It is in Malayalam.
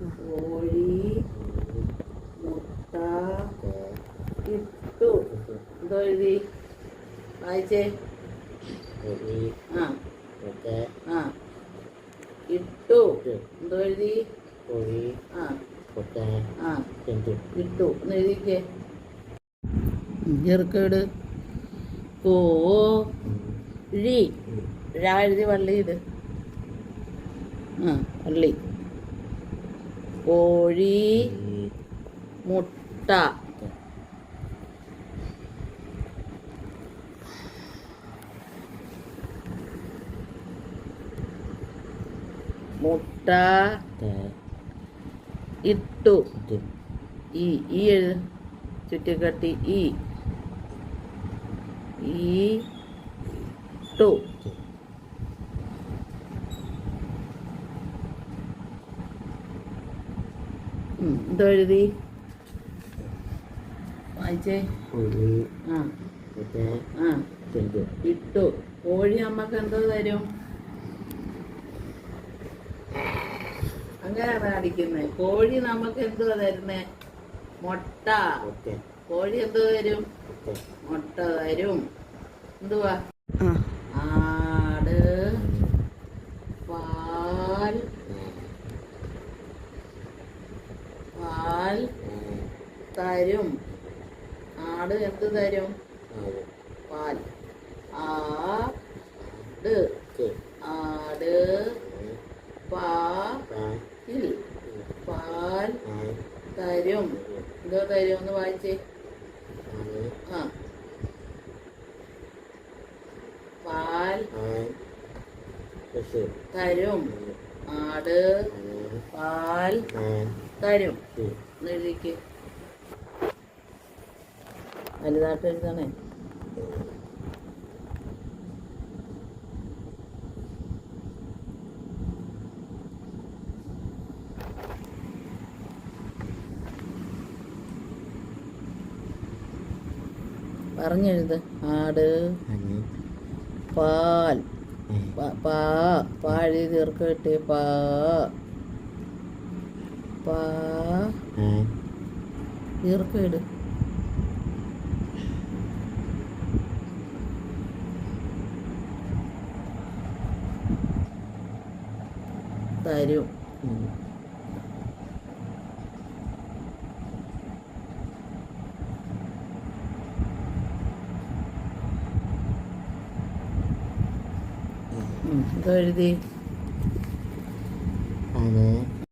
കോഴി മുട്ട ഇട്ടു. എന്തോ എഴുതി വായിച്ചേ. ആ ആ ഇട്ടു. എന്തോ എഴുതി? ആ ആ ഇട്ടു എന്ന് എഴുതിക്കേ. ചെറുക്കേട് കോഴി എഴുതി വള്ളിയിട്. ആ വള്ളി. കോഴി മുട്ട മുട്ട ഇട്ടു. ഈ എഴുത് ചുറ്റിക്കട്ടി. ഇട്ടു. എന്തോ എഴുതി വായിച്ചേ. ആ ആ ഇട്ടു. കോഴി നമ്മക്ക് എന്തോ തരും? അങ്ങനെയാണ് അടിക്കുന്നത്. കോഴി നമുക്ക് എന്തോ തരുന്നേ? മുട്ട. കോഴി എന്തോ തരും? മുട്ട തരും. എന്തുവാ? ആട് പാൽ തരും. ആട് എന്ത് തരും? പാൽ. ആട് ആട് പാൽ തരും. എന്തോ തരും ഒന്ന് വായിച്ചേ. ആ പാൽ തരും. ആട് പാൽ തരും എന്ന് എഴുതിക്ക്. വലുതായിട്ട് എഴുതണേ. പറഞ്ഞെഴുത്. ആട് പാൽ പാഴി തീർക്കട്ടെ. തീർക്കേട്. തരും. എന്തോ എഴുതി?